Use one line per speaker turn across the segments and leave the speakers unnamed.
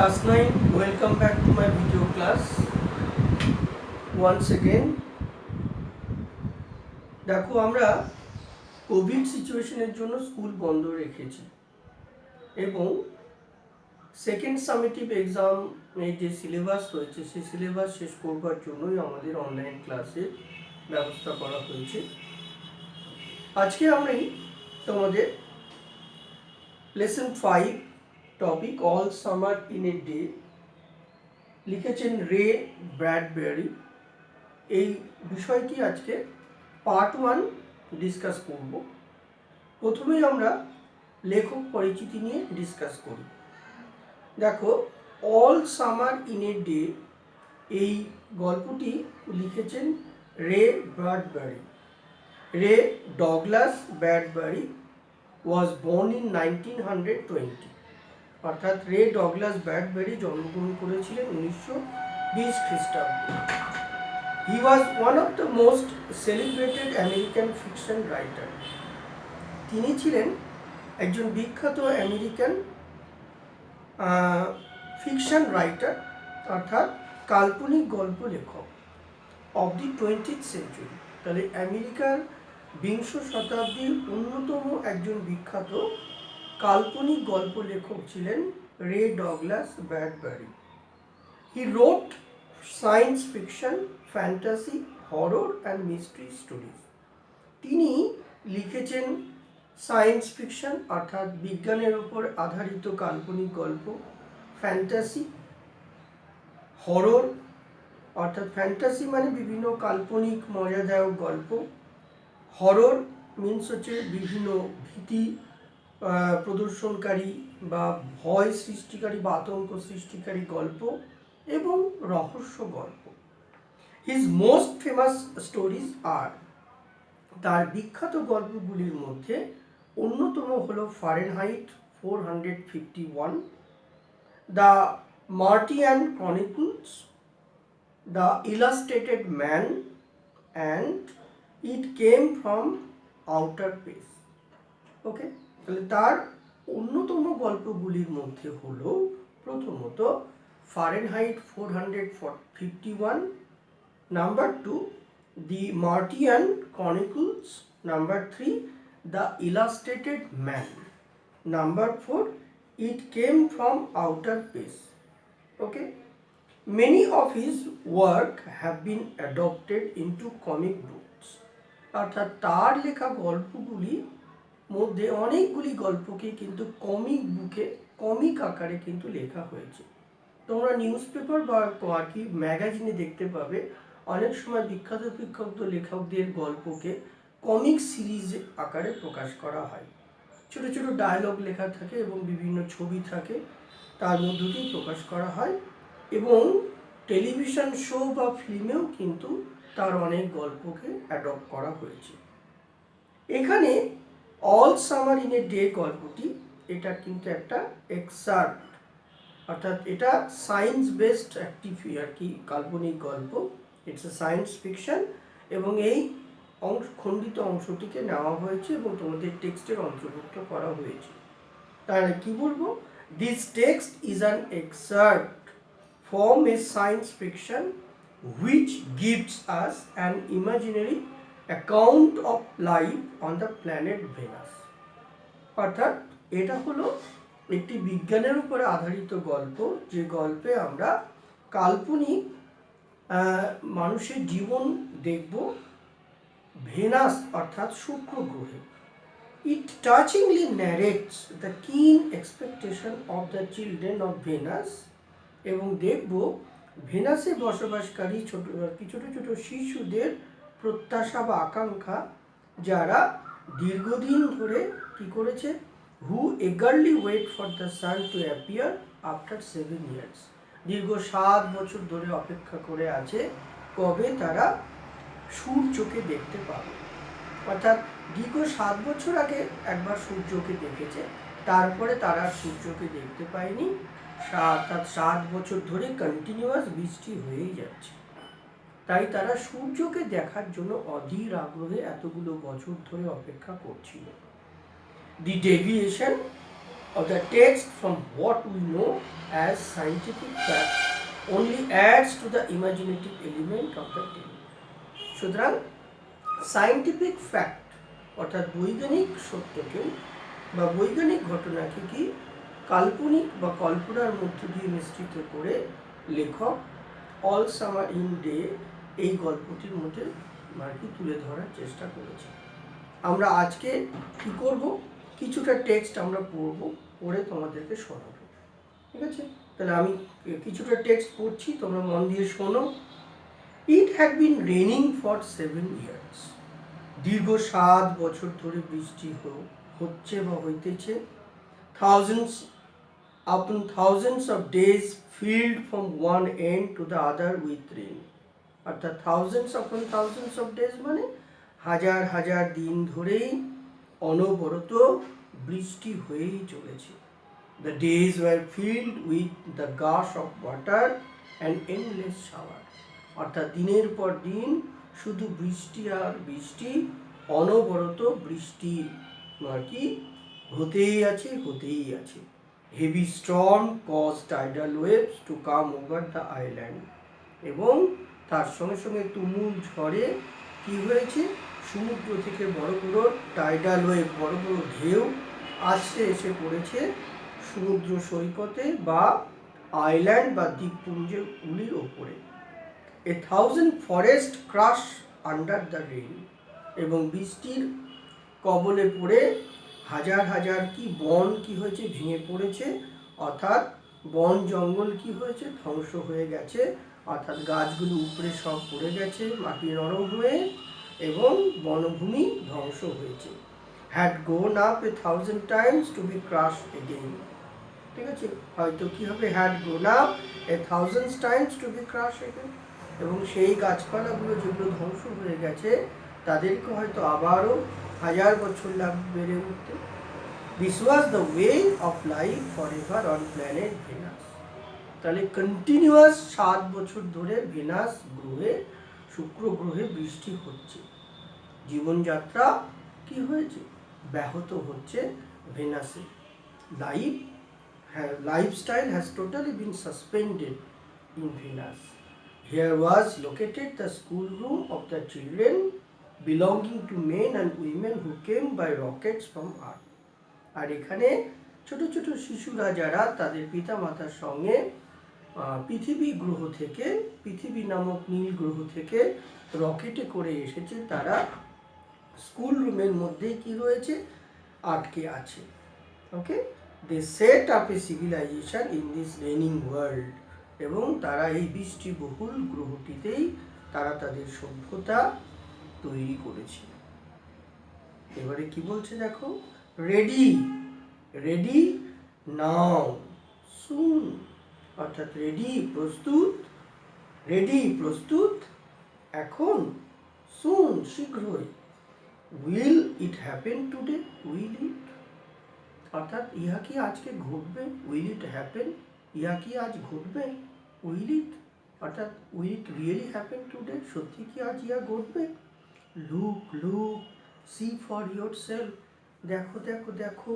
Class 9, welcome back to my video class. Once again, দেখো আমরা Covid সিচুয়েশনের জন্য স্কুল বন্ধ রেখেছি এবং সেকেন্ড সামেটিভ এক্সাম এর যে সিলেবাস রয়েছে সেই সিলেবাস শেষ করবার জন্যই আমাদের অনলাইন ক্লাসের ব্যবস্থা করা হয়েছে। আজকে আমি তোমাদের lesson 5 topic all summer in a day লিখেছেন রে ব্র্যাডবেরি। এই বিষয়টি আজকে পার্ট 1 ডিসকাস করব। প্রথমেই আমরা লেখক পরিচিতি নিয়ে ডিসকাস করি। দেখো, all summer in a day এই গল্পটি লিখেছেন রে ব্র্যাডবেরি। রে ডগলাস ব্র্যাডবেরি ওয়াজ বর্ন ইন 1920, অর্থাৎ রে ডগলাস ব্র্যাডবেরি জন্মগ্রহণ করেছিলেন 1920 খ্রিস্টাব্দে। He was one of the most celebrated American fiction writer. তিনি ছিলেন একজন বিখ্যাত আমেরিকান ফিকশন রাইটার, অর্থাৎ কাল্পনিক গল্প লেখক অব দি 20th সেঞ্চুরি। তাহলে আমেরিকার বিংশ শতাব্দীর অন্যতম একজন বিখ্যাত কাল্পনিক গল্প লেখক ছিলেন রে Douglas ব্র্যাডবেরি। He wrote science fiction, fantasy, horror and mystery stories. তিনি লিখেছেন সায়েন্স ফিকশন অর্থাৎ বিজ্ঞানের উপর আধারিত কাল্পনিক গল্প, ফ্যান্টাসি, হরর অর্থাৎ ফ্যান্টাসি মানে বিভিন্ন কাল্পনিক মজাদায়ক গল্প, হরর মিনস হচ্ছে বিভিন্ন ভীতি প্রদর্শনকারী বা ভয় সৃষ্টিকারী বা আতঙ্ক সৃষ্টিকারী গল্প এবং রহস্য গল্প। হিজ মোস্ট ফেমাস স্টোরিজ আর, তার বিখ্যাত গল্পগুলির মধ্যে অন্যতম হল Fahrenheit 451, the Martian chronicles, the illustrated man and it came from outer space. Okay, তাহলে তার অন্যতম গল্পগুলির মধ্যে হলো প্রথমত Fahrenheit 451, number 2 the Martian chronicles, number 3 the illustrated man, number 4 it came from outer space. Okay, many of his work have been adapted into comic books, অর্থাৎ তার লেখা গল্পগুলি মধ্যে অনেকগুলি গল্পকে কিন্তু কমিক বুকে কমিক আকারে কিন্তু লেখা হয়েছে। তোমরা নিউজ পেপার বা আর কি ম্যাগাজিনে দেখতে পাবে অনেক সময় বিখ্যাত বিখ্যাত লেখকদের গল্পকে কমিক সিরিজ আকারে প্রকাশ করা হয়। ছোট ছোট ডায়লগ লেখা থাকে এবং বিভিন্ন ছবি থাকে, তার মধ্য দিয়ে প্রকাশ করা হয় এবং টেলিভিশন শো বা ফিল্মেও কিন্তু তার অনেক গল্পকে অ্যাডপ্ট করা হয়েছে। এখানে all summer in a day গল্পটি এটা কিন্তু একটা এক্সার্ট, অর্থাৎ এটা সায়েন্স বেসড একটি আর কি কাল্পনিক গল্প, ইটস এ সায়েন্স ফিকশন এবং এই খণ্ডিত অংশটিকে নেওয়া হয়েছে এবং তোমাদের টেক্সটের অন্তর্ভুক্ত করা হয়েছে। তাহলে কি বলবো, this text is an excerpt from a science fiction which gives us an imaginary account of life on the planet Venus. অর্থাৎ এটা হলো একটি বিজ্ঞানের উপরে আধারিত গল্প, যে গল্পে আমরা কাল্পনিক মানুষের জীবন দেখব ভেনাস অর্থাৎ শুক্র গ্রহে। ইট টাচিংলি ন্যারেটস the king expectation of the children of venous, এবং দেখব ভেনাসে বসবাসকারী ছোট ছোট শিশুদের প্রত্যাশা বা আকাঙ্ক্ষা, যারা দীর্ঘদিন ধরে কি করেছে, who eagerly wait for the sun to appear after 7 years, দীর্ঘ 7 বছর ধরে অপেক্ষা করে আছে কবে তারা সূর্যকে দেখতে পাবে। অর্থাৎ দীর্ঘ 7 বছর আগে একবার সূর্যকে দেখেছে, তারপরে তারা সূর্যকে দেখতে পায়নি, অর্থাৎ 7 বছর ধরে কন্টিনিউয়াস বৃষ্টি হয়েই যাচ্ছে। তাই তারা সূর্যকে দেখার জন্য অধীর আগ্রহে এতগুলো বছর ধরে অপেক্ষা করছিল। The deviation of the text from what we know as scientific fact only adds to the imaginative element of the tale. সুতরাং সায়েন্টিফিক ফ্যাক্ট অর্থাৎ বৈজ্ঞানিক সত্যকে বা বৈজ্ঞানিক ঘটনাকে কি কাল্পনিক বা কল্পনার মধ্য দিয়ে মিশ্রিত করে লেখক অল সামার ইন ডে এই গল্পটির মধ্যে আর কি তুলে ধরার চেষ্টা করেছে। আমরা আজকে কি করব, কিছুটা টেক্সট আমরা পড়ে তোমাদেরকে শোনাবো, ঠিক আছে? তাহলে আমি কিছুটা টেক্সট পড়ছি, তোমরা মন দিয়ে শোনো। It had been raining for 7 years। দীর্ঘ 7 বছর ধরে বৃষ্টি হচ্ছে বা হইতেছে। Thousands upon thousands of days filled from one end to the other with rain। অর্থাৎ thousands upon thousands of days মানে হাজার হাজার দিন ধরেই অনবরত বৃষ্টি হয়েই চলেছে। The days were filled with the gush of water and endless shower। অর্থাৎ দিনের পর দিন শুধু বৃষ্টি আর বৃষ্টি, অনবরত বৃষ্টি আর কি হতেই আছে হতেই আছে। Heavy storm caused tidal waves to come over the island। এবং তার সঙ্গে সঙ্গে তুমুল ঝড়ে কি হয়েছে, সমুদ্র থেকে বড় বড় টাইডাল ওয়েভ, বড় বড় ঢেউ আসতে এসে পড়েছে সমুদ্র সৈকতে বা আইল্যান্ড বা দ্বীপপুঞ্জগুলির ওপরে। A 1000 forest crash under the rain. এবং বৃষ্টির কবলে পড়ে হাজার হাজার কি বন কি হয়েছে, ভেঙে পড়েছে। অর্থাৎ বন জঙ্গল কি হয়েছে, ধ্বংস হয়ে গেছে। অর্থাৎ গাছগুলো উপরে সব পড়ে গেছে মাটি নরম হয়ে, এবং বনভূমি ধ্বংস হয়েছে। Had gone up A 1000 times to be crushed again। ঠিক আছে, হয়তো কি হবে, had gone up A 1000 times to be crushed again। এবং সেই গাছপালাগুলো যেগুলো ধ্বংস হয়ে গেছে তাদেরকে হয়তো আবারও 1000 বছর লাগবে বেড়ে উঠতে। This was the way of life forever on planet Venus. তাহলে কন্টিনিউয়াস 7 বছর ধরে ভেনাস গ্রহে, শুক্র গ্রহে বৃষ্টি হচ্ছে। জীবনযাত্রা কি হয়েছে, ব্যাহত হচ্ছে ভেনাসে। Lifestyle has totally been suspended in Venus. Here was located the schoolroom of the children belonging to men and women who came by rockets from Earth। আর এখানে ছোট ছোট শিশুরা যারা তাদের পিতা মাতার সঙ্গে পৃথিবী গ্রহ থেকে, পৃথিবী নামক নীল গ্রহ থেকে রকেটে করে এসেছে, তারা স্কুল রুমের মধ্যেই কি রয়েছে, আটকে আছে। Okay, they set up a civilization in this raining world. এবং তারা এই বৃষ্টিবহুল গ্রহটিতেই তারা তাদের সভ্যতা তৈরি করেছে। এবারে কি বলছে দেখো, রেডি, রেডি নাও, সুন। অর্থাৎ রেডি প্রস্তুত, রেডি প্রস্তুত এখন, সুন শীঘ্রই, will it happen today, will it অর্থাৎ ইহা কি আজকে ঘটবে, উইল ইট হ্যাপেন ইহা কি আজ ঘটবে, উইল ইট অর্থাৎ will it really happen today, সত্যি কি আজ ইহা ঘটবে। Look look see for yourself, দেখো দেখো দেখো,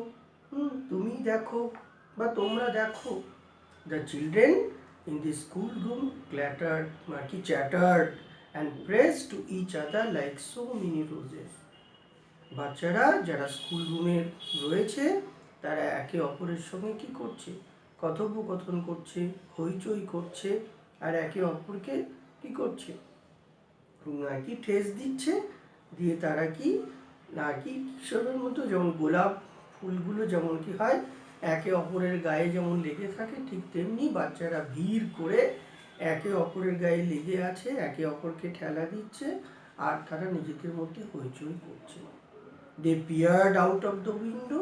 তুমি দেখো বা তোমরা দেখো। The children in the school room clattered কি chattered and press to each other like so many roses. বাচ্চারা যারা স্কুল রুমে রয়েছে তারা একে অপরের সঙ্গে কি করছে, কথোপকথন করছে, হইচই করছে, আর একে অপরকে কি করছে, আর কি ঠেস দিচ্ছে, দিয়ে তারা কি আর কি কিশোরের মতো, যেমন গোলাপ ফুলগুলো যেমন কি হয় একে অপরের গায়ে যেমন লেগে থাকে, ঠিক তেমনি বাচ্চারা ভিড় করে একে অপরের গায়ে লেগে আছে, একে অপরকে ঠেলা দিচ্ছে, আর তারা নিজেদের মধ্যে হইচই করছে। They peered out of the window,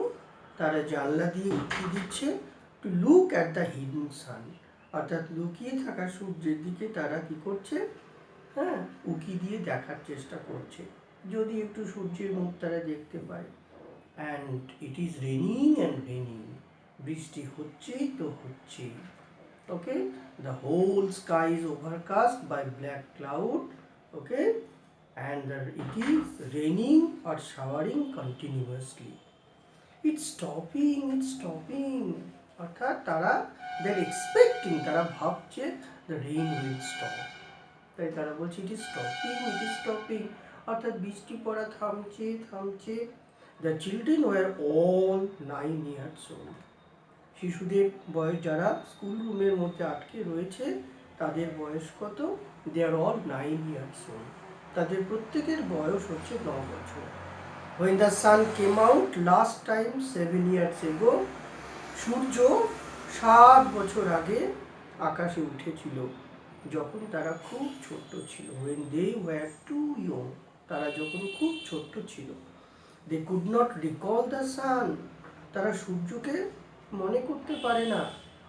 তারা জানলা দিয়ে উঁকি দিচ্ছে, to look at the hidden sun, অর্থাৎ লুকিয়ে থাকা সূর্যের দিকে তারা কি করছে, হ্যাঁ উঁকি দিয়ে দেখার চেষ্টা করছে, যদি একটু সূর্যের মুখ তারা দেখতে পায়। And it is raining and raining, বৃষ্টি হচ্ছেই তো হচ্ছেই। Okay, the whole sky is overcast by black cloud. Okay, and it is raining or showering continuously. It's stopping, অর্থাৎ তারা দ্যার এক্সপেক্টিং, তারা ভাবছে দ্য রেইন উইল স্টপ, তাই তারা বলছে ইট ইজ স্টপিং, অর্থাৎ বৃষ্টি পড়া থামছে থামছে। The children were all 9 years old, শিশুদের বয়স, যারা স্কুল রুমের মধ্যে আটকে রয়েছে তাদের বয়স কত? দে আর অল 9 years old, তাদের প্রত্যেকের বয়স হচ্ছে 9 বছর। When the sun came out last time 7 years ago, সূর্য 7 বছর আগে আকাশে উঠেছিল যখন তারা খুব ছোট্ট ছিল। When they were too young, তারা যখন খুব ছোট্ট ছিল। They could not recall the sun, তারা সূর্যকে মনে করতে পারে না,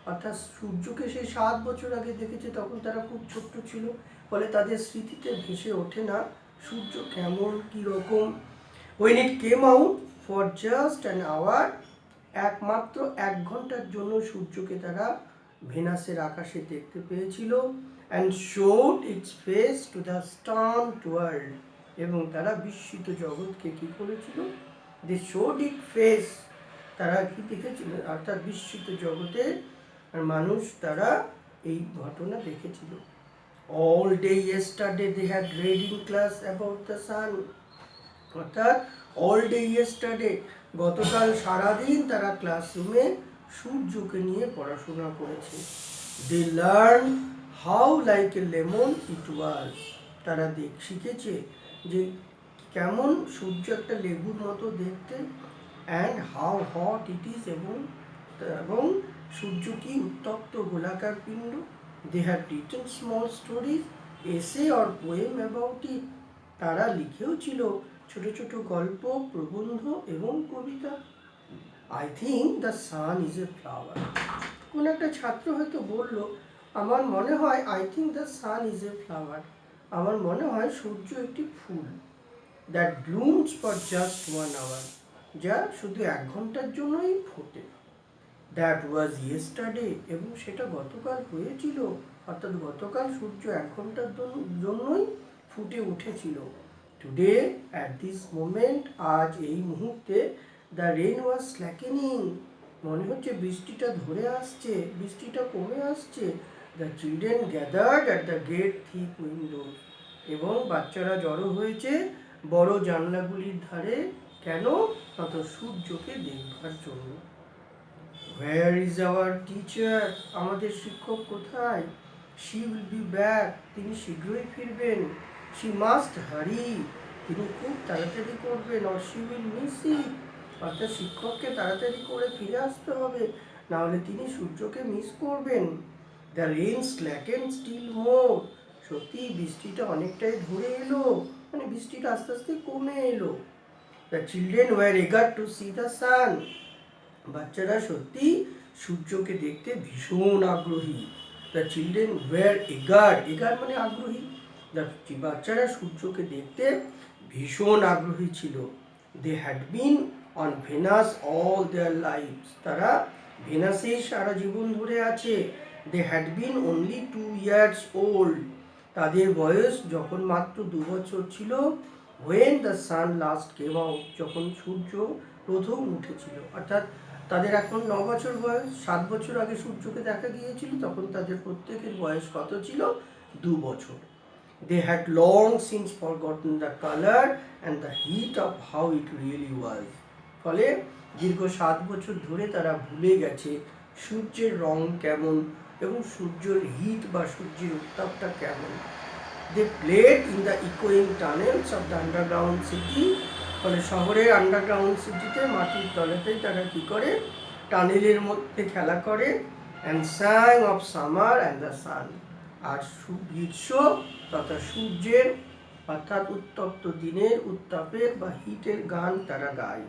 অর্থাৎ সূর্যকে সেই 7 বছর আগে দেখেছে, তখন তারা খুব ছোট্ট ছিল, ফলে তাদের স্মৃতিতে ভেসে ওঠে না সূর্য কেমন কী রকম। When it came out for just an hour, একমাত্র 1 ঘন্টার জন্য সূর্যকে তারা ভেনাসের আকাশে দেখতে পেয়েছিল। And showed its face to the stunned world, এবং তারা বিস্মিত জগৎকে কি করেছিল? They showed its face, তারা কি দেখেছিল? অর্থাৎ বিস্মিত জগতে মানুষ তারা এই ঘটনা দেখেছিল। All day yesterday they had read in class about the sun, অর্থাৎ অল ডে ইয়েস্টারডে, গতকাল সারাদিন তারা ক্লাসরুমে সূর্যকে নিয়ে পড়াশোনা করেছে। They learn how like a lemon it was, তারা শিখেছে যে কেমন সূর্য একটা লেবুর মতো দেখতে। And how hot it is, এবং সূর্য কি উত্তপ্ত গোলাকার পিণ্ড। They have written small stories, essay or poem about it, তারা লিখেও ছিল ছোট ছোট গল্প, প্রবন্ধ এবং কবিতা। I think the sun is a flower, কোন একটা ছাত্র হয়তো বলল, আমার মনে হয় I think the sun is a flower, আমার মনে হয় সূর্য একটি ফুল। That blooms for just 1 hour, যা শুধু 1 ঘন্টার জন্যই ফোটে। দ্যাট ওয়াজ ইয়েস্টারডে, এবং সেটা গতকাল হয়েছিল, অর্থাৎ গতকাল সূর্য 1 ঘন্টার জন্যই ফুটে উঠেছিল। টুডে অ্যাট দিস মোমেন্ট, আজ এই মুহূর্তে, দ্য রেন ওয়াজ স্ল্যাকেনিং, মনে হচ্ছে বৃষ্টিটা ধরে আসছে, বৃষ্টিটা কমে আসছে। The children gathered at the gate thick windows, এবং বাচ্চারা জড়ো হয়েছে বড় জানলাগুলির ধারে, কেন? তত সূর্যকে দেখবার জন্য। হোয়ার ইজ আওয়ার টিচার, আমাদের শিক্ষক কোথায়? শি উইল বি ব্যাক, তিনি শীঘ্রই ফিরবেন। শি মাস্ট হারি, তিনি খুব তাড়াতাড়ি করবেন। Or she will miss it, অর্থাৎ শিক্ষককে তাড়াতাড়ি করে ফিরে আসতে হবে, নাহলে তিনি সূর্যকে মিস করবেন। দ্য রেইন স্ল্যাকেন স্টিল মোর, সত্যি বৃষ্টিটা অনেকটাই ধরে এলো, মানে বৃষ্টিটা আস্তে আস্তে কমে এলো। দ্য চিলড্রেন ওয়ার এগার টু সি দ্য সান, বাচ্চারা সত্যি সূর্যকে দেখতে ভীষণ আগ্রহী। দ্য চিলড্রেন ওয়ার এগার মানে আগ্রহী, বাচ্চারা সূর্যকে দেখতে ভীষণ আগ্রহী ছিল। They had been on Venus all their lives, তারা ভেনাসে সারা জীবন ধরে আছে। They had been only 2 years old, তাদের বয়স যখন মাত্র 2 বছর ছিল। When the sun last came out, যখন সূর্য প্রথম উঠেছিল, অর্থাৎ তাদের এখন 9 বছর বয়স, 7 বছর আগে সূর্যকে দেখা গিয়েছিল, তখন তাদের প্রত্যেকের বয়স কত ছিল? 2 বছর। They had long since forgotten the color and the heat of how it really was, ফলে দীর্ঘ 7 বছর ধরে তারা ভুলে গেছে সূর্যের রং কেমন এবং সূর্যের হিট বা সূর্যের উত্তাপটা কেমন। They played in the echoing tunnels of the underground city, ফলে শহরের আন্ডারগ্রাউন্ড সিটিতে মাটির তলাতেই তারা কি করে? টানেলের মধ্যে খেলা করে। and sang of summer and the sun, আর গ্রীষ্ম তথা সূর্যের অর্থাৎ উত্তপ্ত দিনের উত্তাপের বা হিটের গান তারা গায়।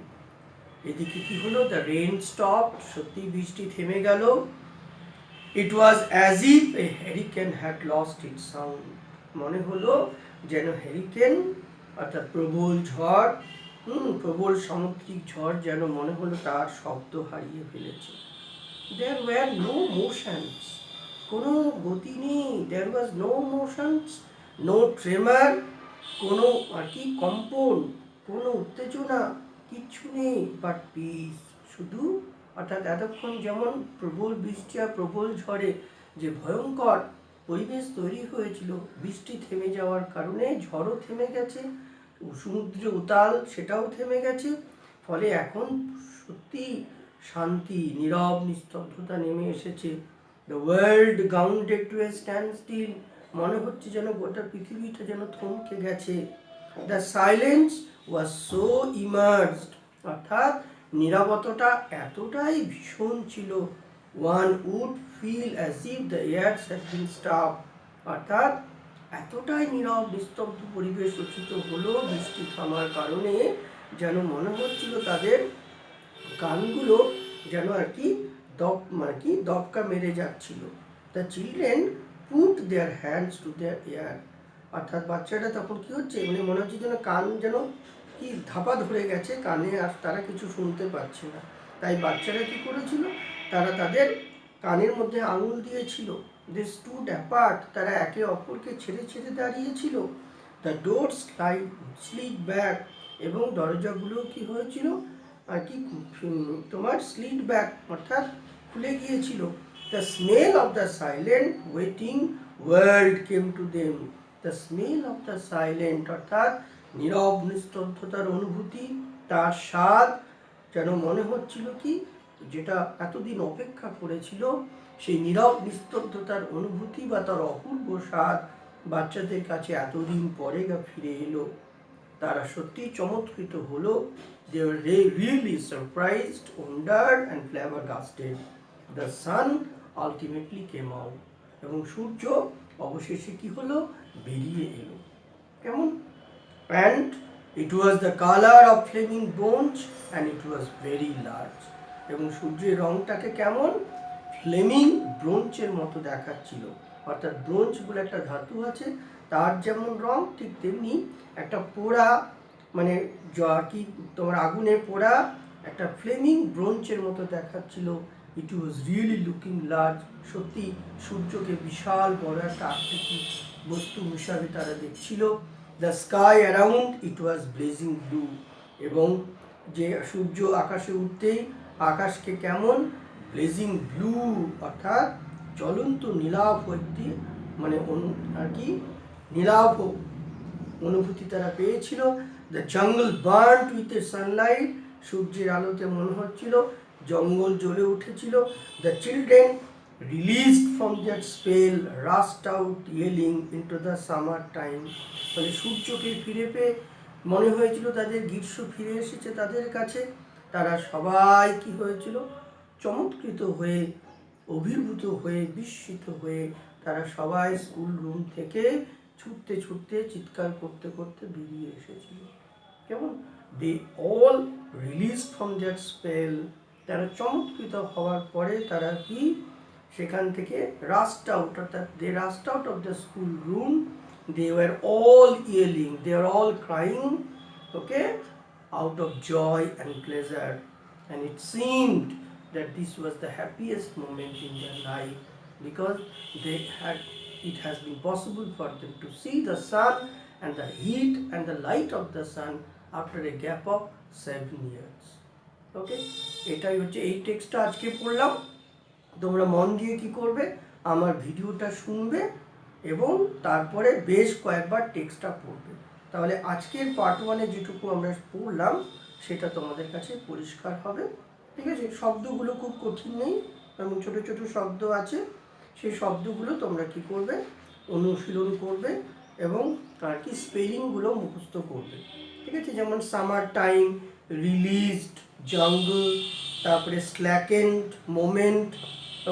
এদিকে কি হলো? দ্য রেইন স্টপ, সত্যি বৃষ্টি থেমে গেল। It was as if a hurricane had lost its sound, মনে হলো যেন হ্যারিকেন অর্থাৎ প্রবল ঝড়, প্রবল সামুদ্রিক ঝড় যেন মনে হলো তার শব্দ হারিয়ে ফেলেছে। There were no motions, কোনো গতি নেই। There was no motions, no tremor, কোনো আর কি কম্পন, কোনো উত্তেজনা, কিচ্ছু নেই। But peace, শুধু, অর্থাৎ এতক্ষণ যেমন প্রবল বৃষ্টি আর প্রবল ঝড়ে যে ভয়ঙ্কর পরিবেশ তৈরি হয়েছিল, বৃষ্টি থেমে যাওয়ার কারণে ঝড়ও থেমে গেছে, সমুদ্রে উতাল সেটাও থেমে গেছে, ফলে এখন সত্যি শান্তি, নীরব নিস্তব্ধতা নেমে এসেছে। The world grounded to a standstill, মনে হচ্ছে যেন গোটা পৃথিবীটা যেন থমকে গেছে। The silence was so immersed, অর্থাৎ নীরবতাটা এতটাই ভীষণ ছিল, one would feel as if the airs had been stop, অর্থাৎ এতটাই নীরব নিস্তব্ধ পরিবেশ রচিত হলো বৃষ্টি থামার কারণে, যেন মনে হচ্ছিল তাদের কানগুলো যেন আর কি দপকা মেরে যাচ্ছিল। The children put their hands to their air, অর্থাৎ বাচ্চাটা তখন কি হচ্ছে, মানে মনে হচ্ছে যেন কান যেন কি ধাপা ধরে গেছে কানে, আর তারা কিছু শুনতে পাচ্ছে না। তাই বাচ্চারা কি করেছিল, তারা তাদের কানের মধ্যে আঙুল দিয়েছিল। দে স্টুড অ্যাপার্ট, তারা একে অপরকে ছেড়ে ছেড়ে দাঁড়িয়েছিল। দ্য ডোর স্লিড ব্যাক, এবং দরজাগুলো কি হয়েছিল আর কি তোমার স্লিড ব্যাক, অর্থাৎ খুলে গিয়েছিল। The smell of the silent waiting world came to them, the smell of the silent, অর্থাৎ নীরব নিস্তব্ধতার অনুভূতি, তার স্বাদ, যেন মনে হচ্ছিল কি যেটা এতদিন অপেক্ষা করেছিল, সেই নীরব নিস্তব্ধতার অনুভূতি বা তার অপূর্ব স্বাদ বাচ্চাদের কাছে এতদিন পরে ফিরে এলো। তারা সত্যি চমৎকৃত হলো। They were really surprised, wondered and flabbergasted. The sun ultimately came out. এবং সূর্য অবশেষে কি হলো, বেরিয়ে এলো। কেমন? And it was the color of flaming bronze and it was very large. এবং সূর্যের রংটাকে কেমন, ফ্লেমিং ব্রোঞ্জের মতো দেখাচ্ছিল, অর্থাৎ ব্রোঞ্জ বলে একটা ধাতু আছে, তার যেমন রং ঠিক তেমনি একটা পোড়া, মানে কি তোমার আগুনে পোড়া একটা ফ্লেমিং ব্রোঞ্জের মতো দেখাচ্ছিল। ইট ওয়াজ রিয়েলি লুকিং লার্জ, সত্যি সূর্যকে বিশাল বড় একটা আকৃতি বস্তু হিসাবে তারা দেখছিল। The sky around it was blazing blue, এবং যে সূর্য আকাশে উঠতেই আকাশকে কেমন, ব্লেজিং ব্লু, অর্থাৎ জ্বলন্ত নীলাভ একটি মানে আর কি নীলাভ অনুভূতি তারা পেয়েছিল। The jungle burn with a Sunlight, সূর্যের আলোতে মনে হচ্ছিল জঙ্গল জ্বলে উঠেছিল। The children released from that spell rushed out yelling into the summer time, মানে সূর্যকে ফিরে পেয়ে মনে হয়েছিল তাদের গ্রীষ্ম ফিরে এসেছে তাদের কাছে। তারা সবাই কি হয়েছিল, চমৎকৃত হয়ে, অভিভূত হয়ে, বিস্মিত হয়ে তারা সবাই স্কুল রুম থেকে ছুটতে ছুটতে চিৎকার করতে করতে বেরিয়ে এসেছিল। কেমন? They all release from that spell, তারা চমৎকৃত হওয়ার পরে তারা কি সেখান থেকে রাস্ট আউট, অর্থাৎ they rushed out of the school room, they were all yelling, they are all crying, okay, out of joy and pleasure, and it seemed that this was the happiest moment in their life because it has been possible for them to see the sun and the heat and the light of the sun after a gap of 7 years. Okay, এটাই হচ্ছে এই টেক্সটটা আজকে পড়লাম। তোমরা মন দিয়ে কি করবে, আমার ভিডিওটা শুনবে এবং তারপরে বেশ কয়েকবার টেক্সটটা পড়বে, তাহলে আজকের পার্ট 1-এ যেটুকু আমরা পড়লাম সেটা তোমাদের কাছে পরিষ্কার হবে। ঠিক আছে, শব্দগুলো খুব কঠিন নেই, এবং ছোট ছোট শব্দ আছে, সেই শব্দগুলো তোমরা কি করবে, অনুশীলন করবে এবং আর কি স্পেলিংগুলো মুখস্থ করবে। ঠিক আছে, যেমন সামার টাইম, রিলিজড, জঙ্গল, তারপরে স্ল্যাকেন্ড, মোমেন্ট,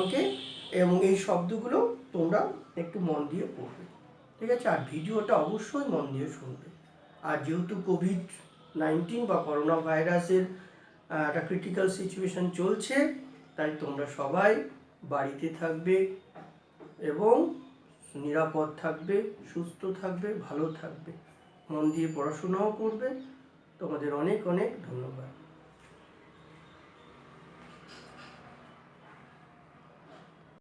ওকে, এবং এই শব্দগুলো তোমরা একটু মন দিয়ে পড়বে। ঠিক আছে, আর ভিডিওটা অবশ্যই মন দিয়ে শুনবে। আর যেহেতু কোভিড-19 বা করোনা ভাইরাসের একটা ক্রিটিক্যাল সিচুয়েশন চলছে, তাই তোমরা সবাই বাড়িতে থাকবে এবং নিরাপদ থাকবে, সুস্থ থাকবে, ভালো থাকবে, মন দিয়ে পড়াশোনাও করবে। তোমাদের অনেক অনেক ধন্যবাদ।